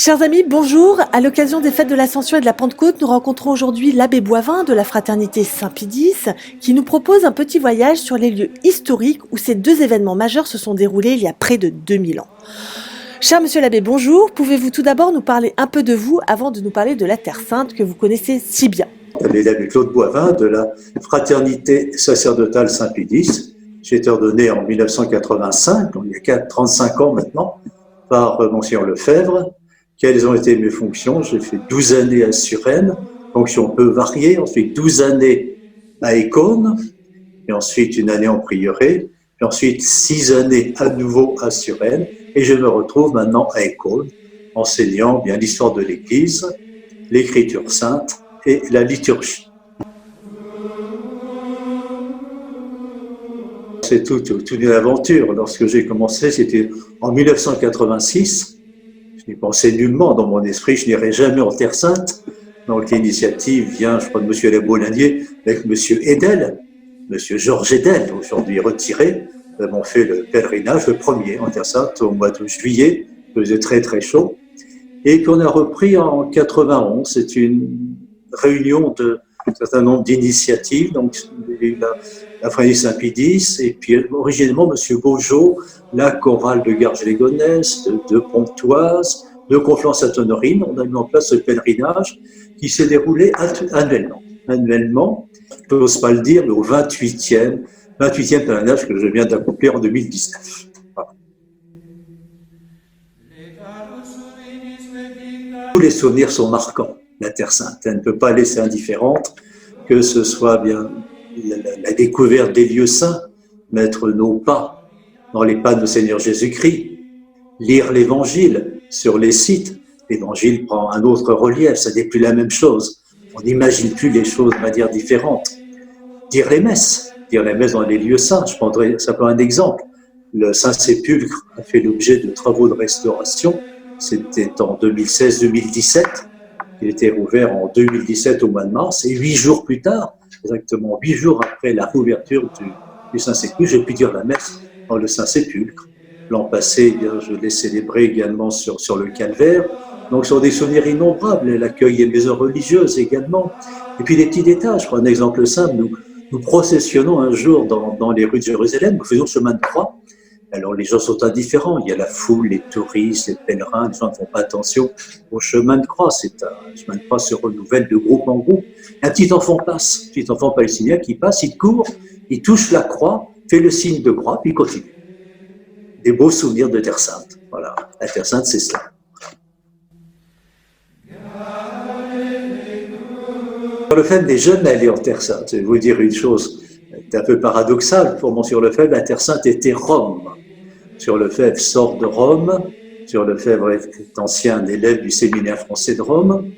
Chers amis, bonjour. À l'occasion des fêtes de l'Ascension et de la Pentecôte, nous rencontrons aujourd'hui l'abbé Boivin de la fraternité Saint-Pie X qui nous propose un petit voyage sur les lieux historiques où ces deux événements majeurs se sont déroulés il y a près de 2000 ans. Cher monsieur l'abbé, bonjour. Pouvez-vous tout d'abord nous parler un peu de vous avant de nous parler de la Terre Sainte que vous connaissez si bien? L'abbé Claude Boivin de la fraternité sacerdotale Saint-Pie X. J'ai été ordonné en 1985, donc il y a 35 ans maintenant, par Monseigneur Lefebvre. Quelles ont été mes fonctions? J'ai fait 12 années à Suresnes, fonction peu variée, ensuite 12 années à Écône, et ensuite une année en prieuré, et ensuite 6 années à nouveau à Suresnes, et je me retrouve maintenant à Écône, enseignant bien l'histoire de l'Église, l'écriture sainte et la liturgie. C'est toute une aventure. Lorsque j'ai commencé, c'était en 1986. Je n'y pensais nullement dans mon esprit, je n'irai jamais en Terre Sainte. Donc l'initiative vient, je crois, de M. Lébolanier avec M. Edel, M. Georges Edel, aujourd'hui retiré. Nous avons fait le pèlerinage, le premier en Terre Sainte, au mois de juillet. Il faisait très très chaud. Et qu'on a repris en 91. C'est une réunion d'un certain nombre d'initiatives. Donc la fraternité Saint-Pie X, et puis originellement M. Beaujeau, la chorale de Garges-les-Gonesse, de Pontoise, de Conflans-Sainte-Honorine. On a mis en place ce pèlerinage qui s'est déroulé annuellement. Annuellement, je n'ose pas le dire, mais au 28e pèlerinage que je viens d'accomplir en 2019. Voilà. Tous les souvenirs sont marquants, la Terre Sainte. Elle ne peut pas laisser indifférente, que ce soit bien la découverte des lieux saints, mettre nos pas dans les pas de Seigneur Jésus-Christ, lire l'Évangile sur les sites. L'Évangile prend un autre relief, ça n'est plus la même chose. On n'imagine plus les choses de manière différente. Dire les messes dans les lieux saints. Je prendrai simplement un exemple. Le Saint-Sépulcre a fait l'objet de travaux de restauration. C'était en 2016-2017. Il était rouvert en 2017 au mois de mars. Et 8 jours plus tard, exactement 8 jours après la réouverture du Saint-Sépulcre, j'ai pu dire la messe dans le Saint-Sépulcre. L'an passé, eh bien, je l'ai célébré également sur le Calvaire. Donc, ce sont des souvenirs innombrables. L'accueil des maisons religieuses également. Et puis, des petits détails. Je prends un exemple simple. Nous processionnons un jour dans les rues de Jérusalem. Nous faisons le chemin de croix. Alors, les gens sont indifférents. Il y a la foule, les touristes, les pèlerins. Les gens ne font pas attention au chemin de croix. C'est un chemin de croix se renouvelle de groupe en groupe. Un petit enfant passe, un petit enfant palestinien qui passe, il court, il touche la croix, fait le signe de croix, puis il continue. Des beaux souvenirs de Terre Sainte. Voilà, la Terre Sainte, c'est cela. Le fait des jeunes d'aller en Terre Sainte, je vais vous dire une chose, c'est un peu paradoxal pour Monseigneur Lefebvre, la Terre Sainte était Rome. Monseigneur Lefebvre sort de Rome, Monseigneur Lefebvre est ancien élève du séminaire français de Rome,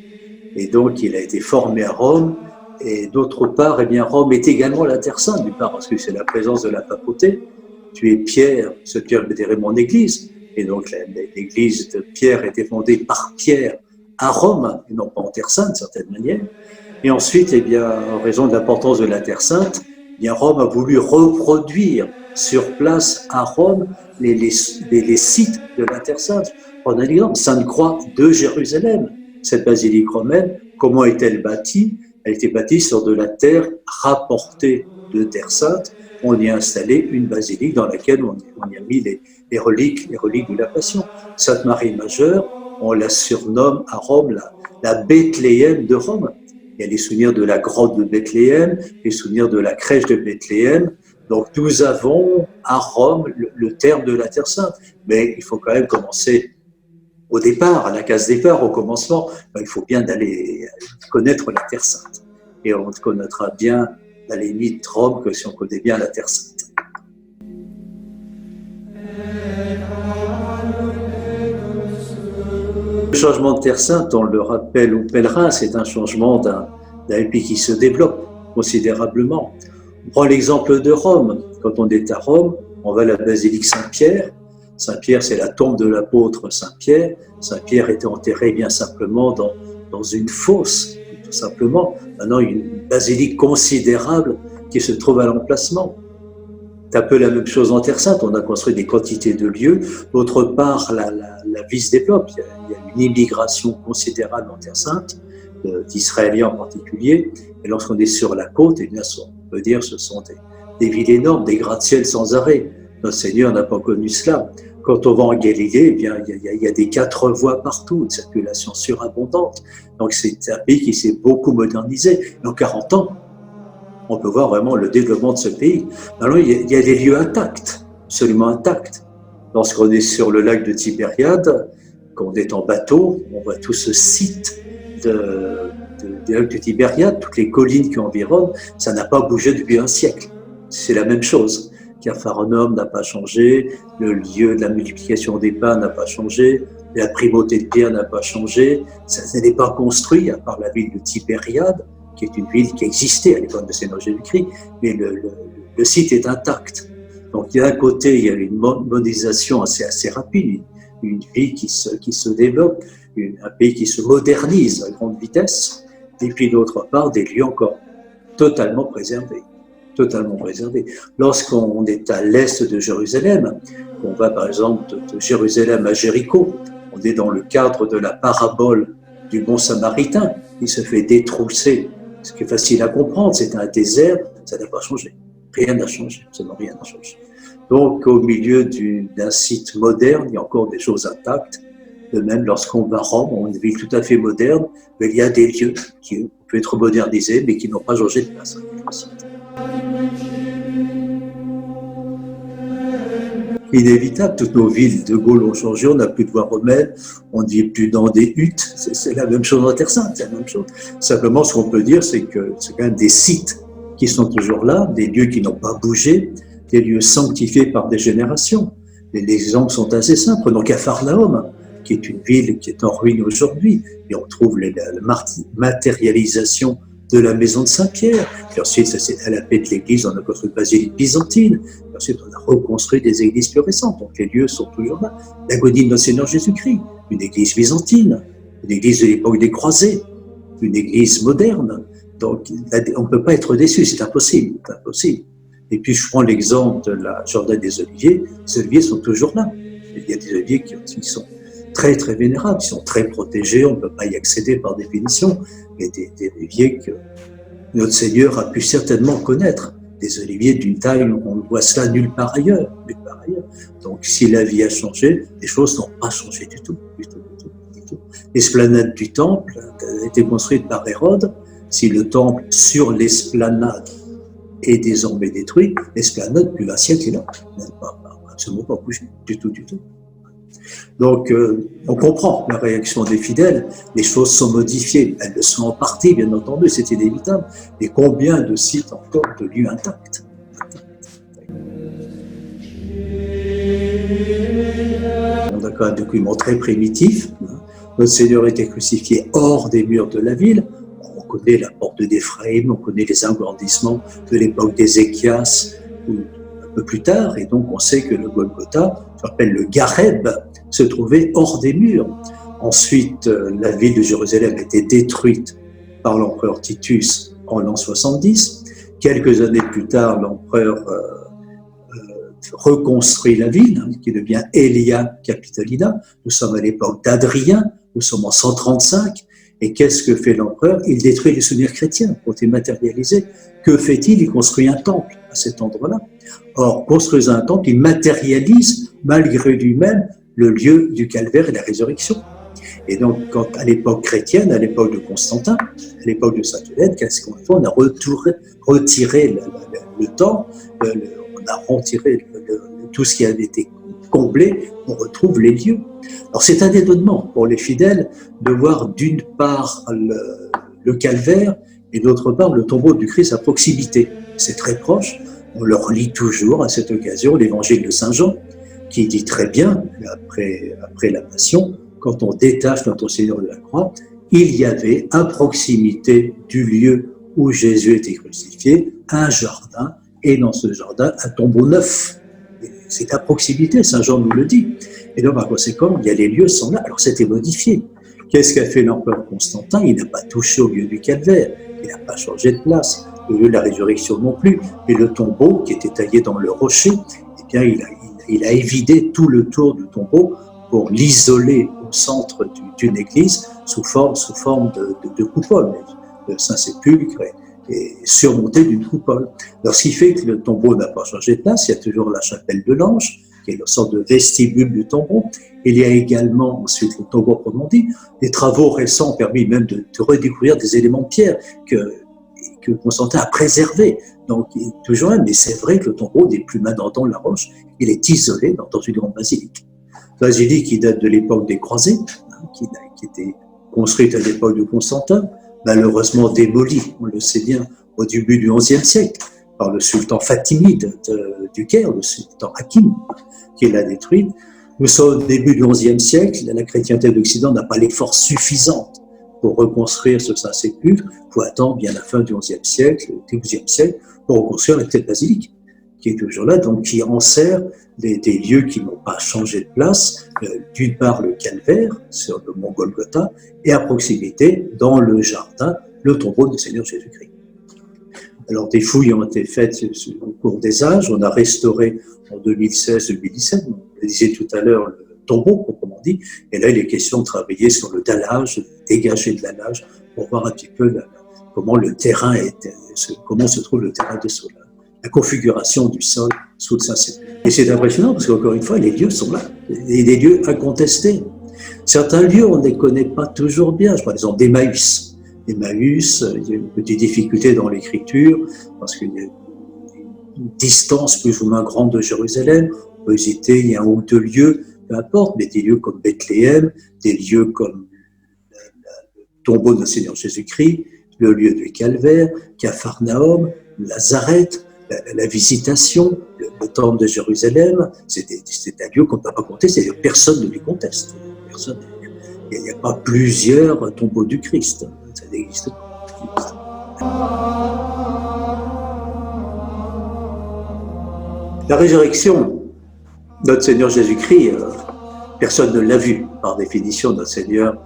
et donc il a été formé à Rome, et d'autre part, eh bien, Rome est également la Terre Sainte, d'une part parce que c'est la présence de la papauté. Tu es Pierre, ce Pierre était mon église, et donc l'église de Pierre était fondée par Pierre à Rome, et non pas en Terre Sainte, d'une certaine manière. Et ensuite, eh bien, en raison de l'importance de la Terre Sainte, eh bien, Rome a voulu reproduire sur place à Rome les sites de la Terre Sainte. On a l'exemple, Sainte-Croix de Jérusalem. Cette basilique romaine, comment est-elle bâtie? Elle a été bâtie sur de la terre rapportée de Terre Sainte. On y a installé une basilique dans laquelle on y a mis les reliques de la Passion. Sainte Marie Majeure, on la surnomme à Rome la Bethléem de Rome. Il y a les souvenirs de la grotte de Bethléem, les souvenirs de la crèche de Bethléem. Donc nous avons à Rome le terme de la Terre Sainte. Mais il faut quand même commencer au départ, à la case départ, au commencement. Il faut bien d'aller connaître la Terre Sainte. Et on connaîtra bien, à la limite, Rome que si on connaît bien la Terre Sainte. Le changement de Terre Sainte, on le rappelle aux pèlerins, c'est un changement d'un pays qui se développe considérablement. On prend l'exemple de Rome. Quand on est à Rome, on va à la basilique Saint-Pierre. Saint-Pierre, c'est la tombe de l'apôtre Saint-Pierre. Saint-Pierre était enterré bien simplement dans une fosse, tout simplement. Maintenant, il y a une basilique considérable qui se trouve à l'emplacement. C'est un peu la même chose en Terre Sainte. On a construit des quantités de lieux. D'autre part, la vie se développe. Il y a une immigration considérable en Terre Sainte, d'Israéliens en particulier. Et lorsqu'on est sur la côte, eh bien, on peut dire que ce sont des villes énormes, des gratte-ciels sans arrêt. Notre Seigneur n'a pas connu cela. Quand on va en Galilée, eh bien, il y a des 4 voies partout, une circulation surabondante. Donc c'est un pays qui s'est beaucoup modernisé. En 40 ans, on peut voir vraiment le développement de ce pays. Alors il y a des lieux intacts, absolument intacts. Lorsqu'on est sur le lac de Tibériade, quand on est en bateau, on voit tout ce site du lac de Tibériade, toutes les collines qui environnent, ça n'a pas bougé depuis un siècle. C'est la même chose. Capharnaüm n'a pas changé, le lieu de la multiplication des pains n'a pas changé, la primauté de Pierre n'a pas changé, ça n'est pas construit, à part la ville de Tibériade, qui est une ville qui existait à l'époque de Seigneur Jésus-Christ, mais le site est intact. Donc d'un côté, il y a une modernisation assez rapide, une vie qui se développe, un pays qui se modernise à grande vitesse, et puis d'autre part, des lieux encore totalement préservés. Totalement préservé. Lorsqu'on est à l'est de Jérusalem, on va par exemple de Jérusalem à Jéricho, on est dans le cadre de la parabole du bon Samaritain, qui se fait détrousser. Ce qui est facile à comprendre, c'est un désert, ça n'a pas changé. Rien n'a changé, absolument rien n'a changé. Donc au milieu d'un site moderne, il y a encore des choses intactes. De même, lorsqu'on va à Rome, on est une ville tout à fait moderne, mais il y a des lieux qui peuvent être modernisés, mais qui n'ont pas changé de place. Inévitable, toutes nos villes de Gaulle ont changé, on n'a plus de voies romaines, on ne vit plus dans des huttes, c'est la même chose en Terre Sainte, c'est la même chose. Simplement, ce qu'on peut dire, c'est que c'est quand même des sites qui sont toujours là, des lieux qui n'ont pas bougé, des lieux sanctifiés par des générations. Les exemples sont assez simples. Prenons Capharnaüm, qui est une ville qui est en ruine aujourd'hui, et on trouve la matérialisation de la maison de Saint-Pierre. Puis ensuite, c'est à la paix de l'église, on a construit une basilique byzantine. Puis ensuite, on a reconstruit des églises plus récentes. Donc les lieux sont toujours là. L'agonie de notre Seigneur Jésus-Christ, une église byzantine, une église de l'époque des croisés, une église moderne. Donc on ne peut pas être déçu, c'est impossible, c'est impossible. Et puis je prends l'exemple de la Jardin des Oliviers. Les oliviers sont toujours là. Il y a des oliviers qui sont très très vénérables, ils sont très protégés, on ne peut pas y accéder par définition, mais des oliviers que notre Seigneur a pu certainement connaître, des oliviers d'une taille, on ne voit cela nulle part ailleurs, nulle part ailleurs. Donc si la vie a changé, les choses n'ont pas changé du tout, du tout, du tout, du tout. L'esplanade du temple a été construite par Hérode. Si le temple sur l'esplanade est désormais détruit, l'esplanade depuis un siècle est là, n'a absolument pas bougé, du tout, du tout. Donc, on comprend la réaction des fidèles, les choses sont modifiées, elles le sont en partie, bien entendu, c'est inévitable, mais combien de sites encore de lieux intacts? On a quand même un document très primitif, notre Seigneur était crucifié hors des murs de la ville, on connaît la porte d'Éphraïm, on connaît les agrandissements de l'époque d'Ézéchias, ou un peu plus tard, et donc on sait que le Golgotha, qu'on appelle le Gareb, se trouvait hors des murs. Ensuite, la ville de Jérusalem a été détruite par l'empereur Titus en l'an 70. Quelques années plus tard, l'empereur reconstruit la ville, qui devient Aelia Capitolina. Nous sommes à l'époque d'Adrien, nous sommes en 135. Et qu'est-ce que fait l'empereur? Il détruit les souvenirs chrétiens qui ont été matérialisés. Que fait-il? Il construit un temple à cet endroit-là. Or, construisant un temple, il matérialise, malgré lui-même, le lieu du calvaire et de la résurrection. Et donc, quand à l'époque chrétienne, à l'époque de Constantin, à l'époque de Sainte-Hélène, qu'est-ce qu'on a fait? On a retiré le temple, on a retiré tout ce qui avait été comblé, on retrouve les lieux. Alors c'est un étonnement pour les fidèles de voir d'une part le calvaire et d'autre part le tombeau du Christ à proximité. C'est très proche. On leur lit toujours à cette occasion l'évangile de Saint Jean, qui dit très bien, après la Passion, quand on détache notre Seigneur de la croix, il y avait à proximité du lieu où Jésus était crucifié, un jardin, et dans ce jardin, un tombeau neuf. C'est à proximité, Saint Jean nous le dit. Et donc, par conséquent, il y a les lieux sont là. Alors, c'était modifié. Qu'est-ce qu'a fait l'empereur Constantin? Il n'a pas touché au lieu du calvaire. Il n'a pas changé de place. Le lieu de la résurrection non plus. Et le tombeau, qui était taillé dans le rocher, eh bien, il a évidé tout le tour du tombeau pour l'isoler au centre d'une église sous forme de coupole. Le Saint-Sépulcre est surmonté d'une coupole. Alors, ce qui fait que le tombeau n'a pas changé de place, il y a toujours la chapelle de l'Ange, qui est une sorte de vestibule du tombeau. Il y a également, ensuite, le tombeau, comme on dit. Des travaux récents ont permis même de redécouvrir des éléments de pierre que Constantin a préservés. Donc, il est toujours là, mais c'est vrai que le tombeau n'est plus maintenant dans la roche, il est isolé dans une grande basilique. Basilique qui date de l'époque des croisés, qui était construite à l'époque de Constantin, malheureusement démolie, on le sait bien, au début du XIe siècle, par le sultan fatimide du Caire, le sultan Hakim, qui l'a détruite. Nous sommes au début du XIe siècle, la chrétienté d'Occident n'a pas les forces suffisantes pour reconstruire ce Saint-Sépulcre. Il faut attendre bien la fin du XIe siècle, du XIIe siècle, pour reconstruire la tête basilique, qui est toujours là, donc qui enserre des lieux qui n'ont pas changé de place. D'une part, le calvaire, sur le mont Golgotha, et à proximité, dans le jardin, le tombeau du Seigneur Jésus-Christ. Alors, des fouilles ont été faites au cours des âges. On a restauré en 2016-2017, on le disait tout à l'heure, le tombeau, comme on dit. Et là, il est question de travailler sur le dallage, dégager de l'allage, pour voir un petit peu comment le terrain comment se trouve le terrain dessous là, la configuration du sol sous le Saint-Sépulcre. Et c'est impressionnant parce qu'encore une fois, les lieux sont là, et des lieux incontestés. Certains lieux, on ne les connaît pas toujours bien. Je prends l'exemple d'Emmaüs. Emmaüs, il y a une petite difficulté dans l'écriture parce qu'il y a une distance plus ou moins grande de Jérusalem. On peut hésiter, il y a un ou deux lieux, peu importe, mais des lieux comme Bethléem, des lieux comme le tombeau de Seigneur Jésus-Christ, le lieu du calvaire, Capharnaüm, Nazareth, la visitation, le temple de Jérusalem, c'est un lieu qu'on ne peut pas compter, c'est-à-dire personne ne les conteste. Personne. Il n'y a pas plusieurs tombeaux du Christ. Ça n'existe pas. La résurrection, notre Seigneur Jésus-Christ, personne ne l'a vu. Par définition, notre Seigneur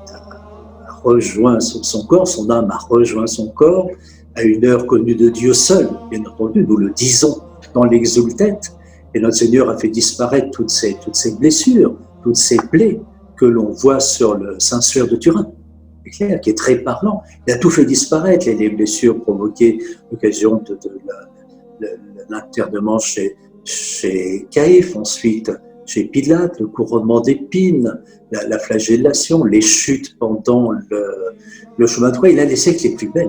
a rejoint son corps, son âme a rejoint son corps à une heure connue de Dieu seul, bien entendu, nous le disons dans l'Exultet, et notre Seigneur a fait disparaître toutes ces blessures, toutes ces plaies que l'on voit sur le Saint-Suaire de Turin, c'est clair, qui est très parlant. Il a tout fait disparaître, les blessures provoquées à l'occasion de l'internement chez Caïphe, ensuite chez Pilate, le couronnement d'épines, la flagellation, les chutes pendant le chemin de croix. Il a laissé que les plus belles,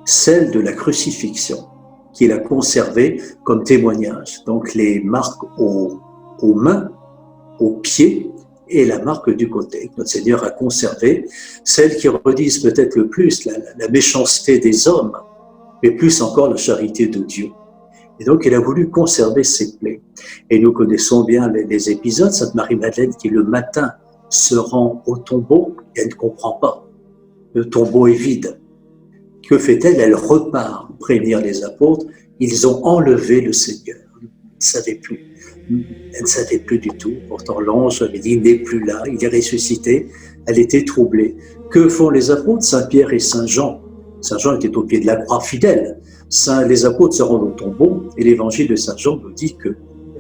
celle de la crucifixion, qu'il a conservée comme témoignage. Donc les marques aux mains, aux pieds, et la marque du côté. Notre Seigneur a conservé celles qui redisent peut-être le plus la méchanceté des hommes, mais plus encore la charité de Dieu. Et donc, il a voulu conserver ses plaies. Et nous connaissons bien les épisodes. Sainte Marie-Madeleine qui, le matin, se rend au tombeau et elle ne comprend pas. Le tombeau est vide. Que fait-elle? Elle repart prévenir les apôtres. Ils ont enlevé le Seigneur. Elle ne savait plus. Elle ne savait plus du tout. Pourtant, l'ange avait dit, il n'est plus là, il est ressuscité. Elle était troublée. Que font les apôtres? Saint-Pierre et Saint-Jean. Saint-Jean était au pied de la croix fidèle. Les apôtres se rendent au tombeau et l'évangile de Saint-Jean nous dit que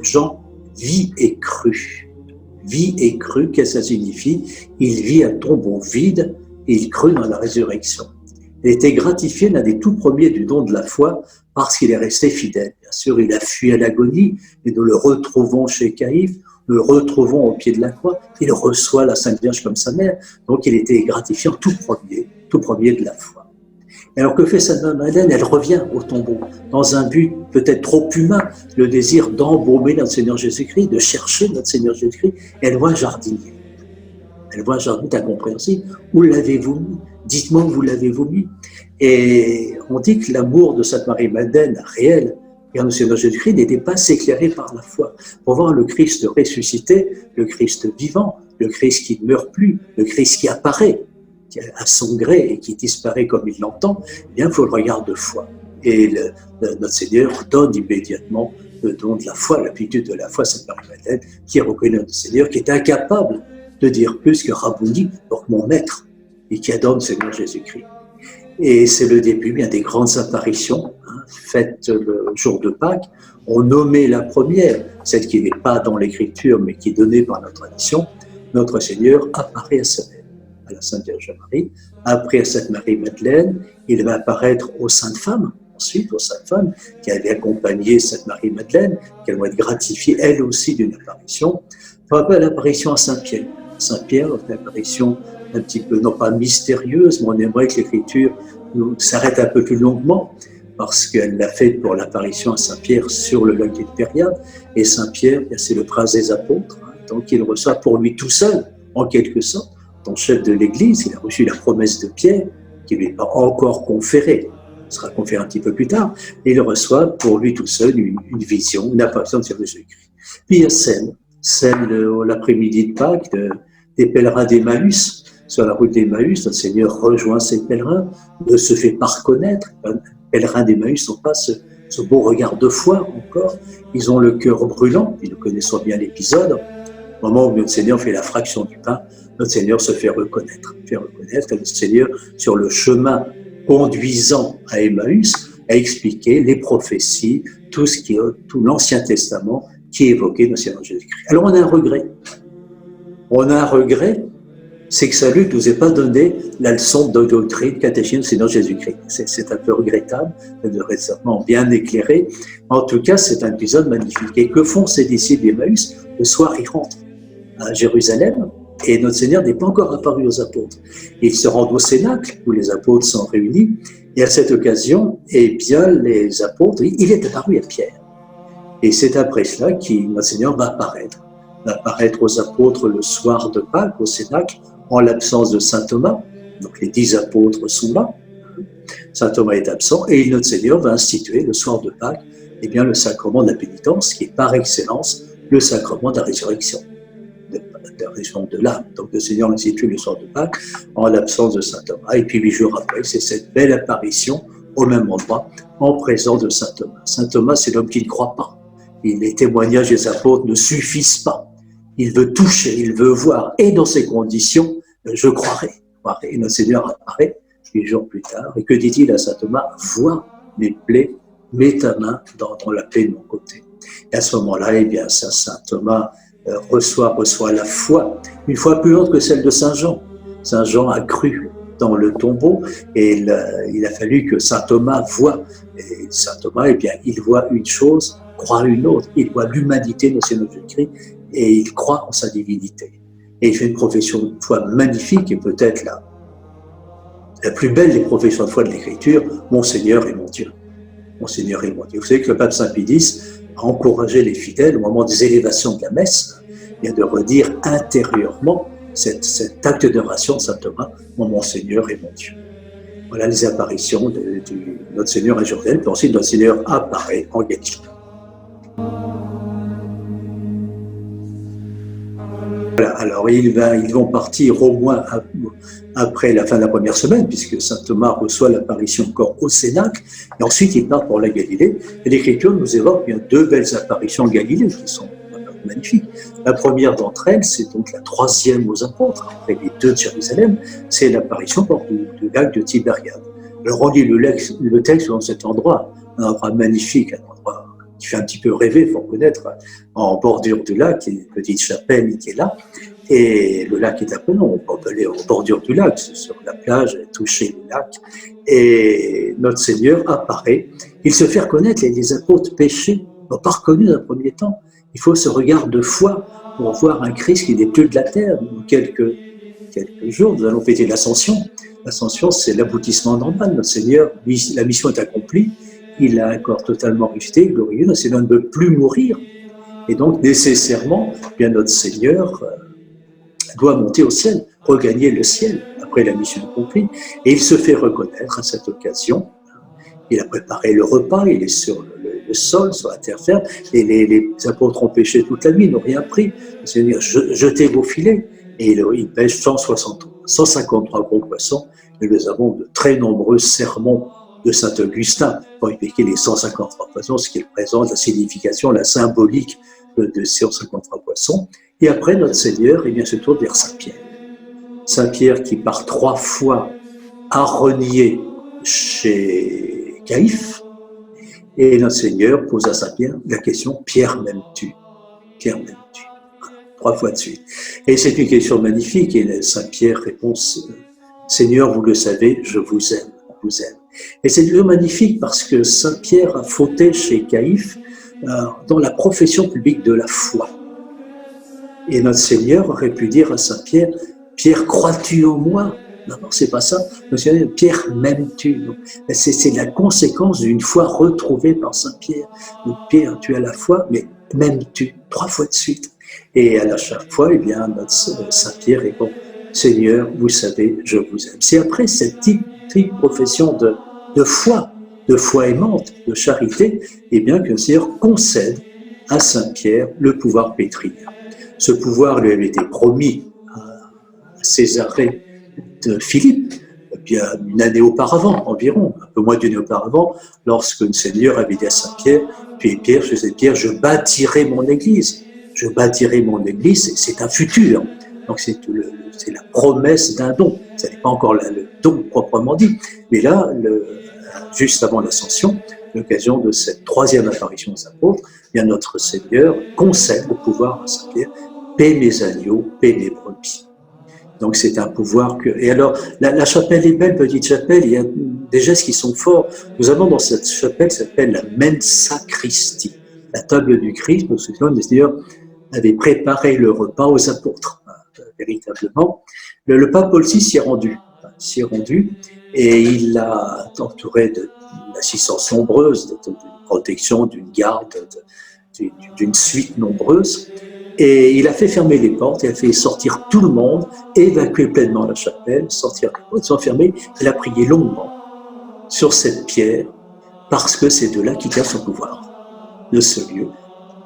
Jean vit et crut. Vit et crut, qu'est-ce que ça signifie? Il vit un tombeau vide et il crut dans la résurrection. Il était gratifié, l'un des tout premiers du don de la foi, parce qu'il est resté fidèle. Bien sûr, il a fui à l'agonie, et nous le retrouvons chez Caïphe, nous le retrouvons au pied de la croix, il reçoit la Sainte Vierge comme sa mère, donc il était gratifiant tout premier de la foi. Et alors que fait Sainte Madeleine? Elle revient au tombeau, dans un but peut-être trop humain, le désir d'embaumer notre Seigneur Jésus-Christ, de chercher notre Seigneur Jésus-Christ, et elle voit un jardinier. Elle voit un jardinier incompréhensible. Où l'avez-vous mis? Dites-moi où vous l'avez-vous mis. Et on dit que l'amour de Sainte Marie-Madeleine, réel, vers le Seigneur Jésus-Christ, n'était pas éclairé par la foi. Pour voir le Christ ressuscité, le Christ vivant, le Christ qui ne meurt plus, le Christ qui apparaît à son gré et qui disparaît comme il l'entend, eh bien, il faut le regard de foi. Et notre Seigneur donne immédiatement le don de la foi, l'aptitude de la foi, Sainte Marie-Madeleine, qui reconnaît notre Seigneur, qui est incapable de dire plus que Rabouni, donc mon maître, et qui adore le Seigneur Jésus-Christ. Et c'est le début bien des grandes apparitions faites le jour de Pâques. On nommait la première, celle qui n'est pas dans l'Écriture, mais qui est donnée par la tradition. Notre Seigneur apparaît à la Sainte Vierge Marie, après à Sainte Marie-Madeleine. Il va apparaître aux Saintes Femmes, ensuite aux Saintes Femmes qui avaient accompagné Sainte Marie-Madeleine, qui vont être gratifiées elles aussi d'une apparition. On rappelle l'apparition à Saint-Pierre. Saint-Pierre, une apparition un petit peu, non pas mystérieuse, mais on aimerait que l'Écriture s'arrête un peu plus longuement, parce qu'elle l'a fait pour l'apparition à Saint-Pierre sur le lac du Tibériade. Et Saint-Pierre, c'est le prince des apôtres, donc il reçoit pour lui tout seul, en quelque sorte, en chef de l'Église. Il a reçu la promesse de Pierre, qui ne lui est pas encore conférée, sera conférée un petit peu plus tard, et il reçoit pour lui tout seul une vision, une apparition de Jésus-Christ. Puis il y a scène l'après-midi de Pâques, des pèlerins d'Emmaüs. Sur la route d'Emmaüs, notre Seigneur rejoint ses pèlerins, ne se fait pas reconnaître. Les pèlerins d'Emmaüs n'ont pas ce beau regard de foi encore. Ils ont le cœur brûlant, et nous connaissons bien l'épisode. Au moment où notre Seigneur fait la fraction du pain, notre Seigneur se fait reconnaître. Notre Seigneur, sur le chemin conduisant à Emmaüs, a expliqué les prophéties, tout l'Ancien Testament qui évoquait notre Seigneur Jésus-Christ. Alors on a un regret. C'est que Saint Luc ne nous ait pas donné la leçon de doctrine catéchisme du Seigneur Jésus-Christ. C'est un peu regrettable, de récemment bien éclairé. En tout cas, c'est un épisode magnifique. Et que font ces disciples d'Emmaüs? Le soir, ils rentrent à Jérusalem et notre Seigneur n'est pas encore apparu aux apôtres. Ils se rendent au Cénacle où les apôtres sont réunis et à cette occasion, les apôtres, il est apparu à Pierre. Et c'est après cela que notre Seigneur va apparaître aux apôtres le soir de Pâques au Cénacle, en l'absence de saint Thomas. Donc les 10 apôtres sont là, saint Thomas est absent, et notre Seigneur va instituer le soir de Pâques le sacrement de la pénitence, qui est par excellence le sacrement de la résurrection, de la résurrection de l'âme. Donc le Seigneur institue le soir de Pâques en l'absence de saint Thomas, et puis 8 jours après, c'est cette belle apparition au même endroit, en présence de saint Thomas. Saint Thomas, c'est l'homme qui ne croit pas. Les témoignages des apôtres ne suffisent pas. Il veut toucher, il veut voir. Et dans ces conditions, je croirai. Et notre Seigneur apparaît 8 jours plus tard. Et que dit-il à saint Thomas? Vois mes plaies, mets ta main dans la plaie de mon côté. Et à ce moment-là, saint Thomas reçoit la foi, une foi plus haute que celle de saint Jean. Saint Jean a cru dans le tombeau et il a fallu que saint Thomas voie. Et saint Thomas, il voit une chose, croit une autre. Il voit l'humanité de notre Seigneur Jésus-Christ et il croit en sa divinité. Et il fait une profession de foi magnifique et peut-être la plus belle des professions de foi de l'Écriture, mon Seigneur et mon Dieu. Mon Seigneur et mon Dieu. Vous savez que le pape Saint Pie X a encouragé les fidèles au moment des élévations de la messe, de redire intérieurement cet acte d'oration de saint Thomas, mon Seigneur et mon Dieu. Voilà les apparitions de notre Seigneur à Jourdain, puis ensuite notre Seigneur apparaît en Galilée. Voilà, alors ils vont partir au moins après la fin de la première semaine, puisque saint Thomas reçoit l'apparition encore au Cénacle, et ensuite il part pour la Galilée. Et l'Écriture nous évoque bien 2 belles apparitions en Galilée qui sont magnifiques. La première d'entre elles, c'est donc la 3e aux apôtres, après les 2 de Jérusalem, c'est l'apparition du lac de Tibériade. Alors on lit le texte dans cet endroit, un endroit magnifique, un endroit qui fait un petit peu rêver, il faut reconnaître, en bordure du lac, il y a une petite chapelle qui est là, et le lac est apprenant, on peut aller en bordure du lac, sur la plage, toucher le lac, et notre Seigneur apparaît, il se fait reconnaître, les apôtres péchés n'ont pas reconnu dans un premier temps, il faut ce regard de foi pour voir un Christ qui n'est plus de la terre. Dans quelques jours, nous allons fêter l'Ascension. L'Ascension, c'est l'aboutissement normal. Notre Seigneur, la mission est accomplie, il a un corps totalement ressuscité, glorieux, notre Seigneur ne veut plus mourir. Et donc, nécessairement, notre Seigneur doit monter au ciel, regagner le ciel, après la mission accomplie. Et il se fait reconnaître à cette occasion. Il a préparé le repas, il est sur le sol, sur la terre ferme, et les apôtres ont pêché toute la nuit, ils n'ont rien pris. Le Seigneur, jetez vos filets, et ils pêchent 153 gros poissons, et nous avons de très nombreux sermons de saint Augustin pour expliquer les 153 poissons, ce qui représente la signification, la symbolique de ces 153 poissons. Et après, notre Seigneur se tourne vers Saint Pierre. Saint Pierre qui par 3 fois a renié chez Caïphe, et notre Seigneur pose à Saint-Pierre la question « Pierre m'aimes-tu » ? Pierre m'aimes-tu ? 3 fois de suite. Et c'est une question magnifique, et Saint-Pierre répond « Seigneur, vous le savez, je vous aime, je vous aime ». Et c'est toujours magnifique parce que Saint-Pierre a fauté chez Caïphe dans la profession publique de la foi. Et notre Seigneur aurait pu dire à Saint-Pierre « Pierre, crois-tu en moi ?» Non, non, c'est pas ça. Notre Seigneur, Pierre, m'aimes-tu ? C'est la conséquence d'une foi retrouvée par Saint-Pierre. Donc, Pierre, tu as la foi, mais m'aimes-tu ? 3 fois de suite. Et à chaque fois, eh bien, notre Saint-Pierre répond « Seigneur, vous savez, je vous aime ». C'est après cette type profession de foi aimante, de charité, eh bien, que le Seigneur concède à Saint-Pierre le pouvoir pétrinien. Ce pouvoir lui avait été promis à Césarée de Philippe, bien une année auparavant, environ, un peu moins d'une année auparavant, lorsque le Seigneur avait dit à Saint-Pierre, puis Pierre, je bâtirai mon église. Je bâtirai mon église, c'est un futur. Donc c'est la promesse d'un don. Ce n'est pas encore le don proprement dit. Mais là, juste avant l'ascension, l'occasion de cette 3e apparition des apôtres, bien notre Seigneur concède le pouvoir à Saint-Pierre, paie mes agneaux, paie mes brebis. Donc c'est un pouvoir que... Et alors, la chapelle est belle, petite chapelle, il y a des gestes qui sont forts. Nous avons dans cette chapelle, qui s'appelle la Mensa Christi, la table du Christ, parce que le Seigneur avait préparé le repas aux apôtres, véritablement. Le pape Paul VI s'y est rendu, et il l'a entouré d'assistance nombreuse, d'une protection, d'une garde, d'une suite nombreuse. Et il a fait fermer les portes, il a fait sortir tout le monde, évacuer pleinement la chapelle, sortir les portes, s'enfermer. Il a prié longuement sur cette pierre, parce que c'est de là qu'il tient son pouvoir, de ce lieu.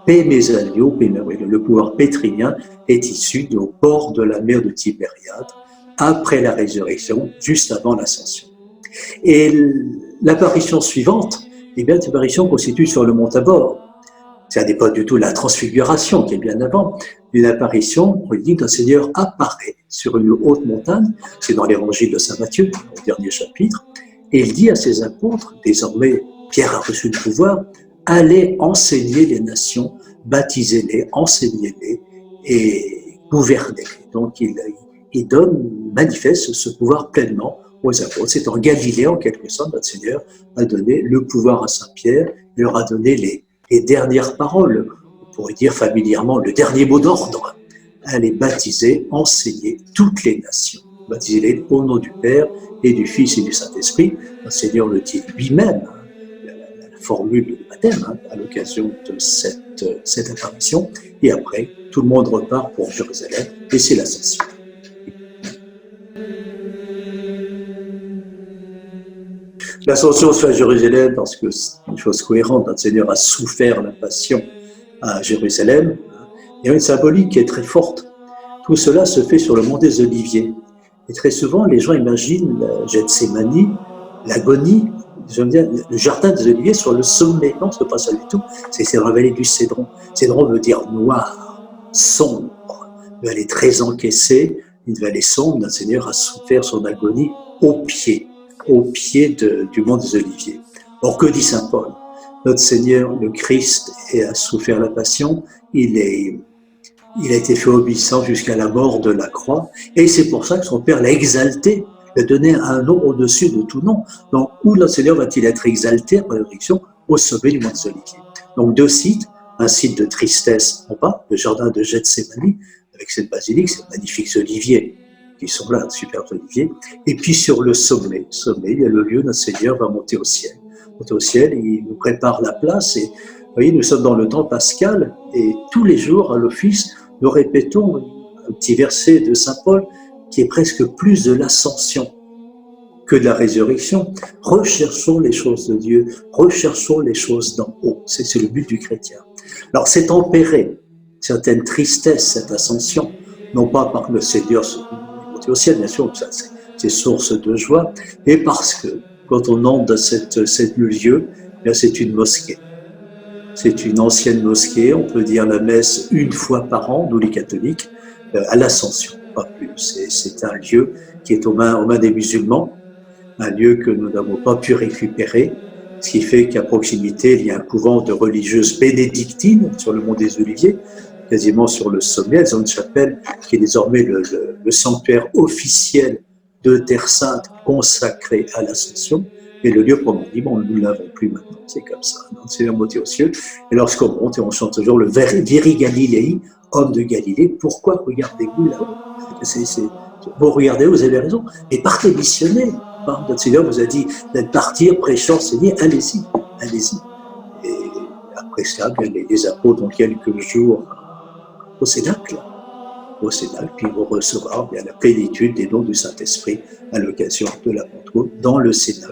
Paix mes agneaux, paix mes agneaux. Le pouvoir pétrinien est issu au bord de la mer de Tibériade, après la résurrection, juste avant l'ascension. Et l'apparition suivante, eh bien, cette apparition constitue sur le mont Tabor. Ce n'est pas du tout la transfiguration qui est bien avant, une apparition, on dit que le Seigneur apparaît sur une haute montagne, c'est dans l'évangile de saint Matthieu, au dernier chapitre, et il dit à ses apôtres, désormais Pierre a reçu le pouvoir, allez enseigner les nations, baptisez-les, enseignez-les et gouvernez-les. Donc il manifeste ce pouvoir pleinement aux apôtres. C'est en Galilée, en quelque sorte, notre Seigneur a donné le pouvoir à Saint-Pierre, il leur a donné les dernières paroles, on pourrait dire familièrement le dernier mot d'ordre, allez baptiser, enseigner toutes les nations. Baptisez-les au nom du Père et du Fils et du Saint-Esprit. Le Seigneur le dit lui-même, la formule de baptême, à l'occasion de cette apparition. Et après, tout le monde repart pour Jérusalem et c'est l'ascension. L'ascension se fait à Jérusalem parce que c'est une chose cohérente. Notre Seigneur a souffert la passion à Jérusalem. Il y a une symbolique qui est très forte. Tout cela se fait sur le mont des Oliviers. Et très souvent, les gens imaginent Gethsémani, l'agonie, le jardin des Oliviers sur le sommet. Non, ce n'est pas ça du tout. C'est la vallée du Cédron. Cédron veut dire noir, sombre. Une vallée très encaissée, une vallée sombre. Notre Seigneur a souffert son agonie au pied du mont des Oliviers. Or, que dit saint Paul ? Notre Seigneur, le Christ, a souffert la passion, il a été fait obéissant jusqu'à la mort de la croix, et c'est pour ça que son Père l'a exalté, lui a donné un nom au-dessus de tout nom. Donc, où notre Seigneur va-t-il être exalté par la résurrection ? Au sommet du mont des Oliviers. Donc, 2 sites, un site de tristesse en bas, le jardin de Gethsémani, avec cette basilique, ces magnifiques oliviers qui sont là, superbes oliviers, et puis sur le sommet, il y a le lieu où notre Seigneur va monter au ciel. Monter au ciel, il nous prépare la place, et vous voyez, nous sommes dans le temps pascal, et tous les jours, à l'office, nous répétons un petit verset de saint Paul, qui est presque plus de l'ascension que de la résurrection. Recherchons les choses de Dieu, recherchons les choses d'en haut, c'est le but du chrétien. Alors c'est tempéré, certaines tristesses, cette ascension, non pas par le Seigneur au ciel, bien sûr, ça, c'est source de joie, et parce que quand on entre dans cette lieu, bien c'est une mosquée. C'est une ancienne mosquée, on peut dire la messe une fois par an, nous les catholiques, à l'Ascension, pas plus. C'est un lieu qui est aux mains des musulmans, un lieu que nous n'avons pas pu récupérer, ce qui fait qu'à proximité, il y a un couvent de religieuses bénédictines sur le mont des Oliviers, quasiment sur le sommet. Elles ont une chapelle qui est désormais le sanctuaire officiel de Terre Sainte consacré à l'Ascension. Et le lieu proprement dit, bon, nous ne l'avons plus maintenant. C'est comme ça. Le Seigneur monté aux cieux. Et lorsqu'on monte, et on chante toujours le Viri Galilei, homme de Galilée, pourquoi regardez-vous là-haut? Vous regardez, vous avez raison. Mais partez missionner. Notre Seigneur vous a dit d'être partir, prêcher, enseigner. Allez-y, allez-y. Et après ça, bien, les apôtres ont quelques jours au Cénacle, puis ils vont recevoir bien la plénitude des dons du Saint-Esprit à l'occasion de la Pentecôte dans le Cénacle.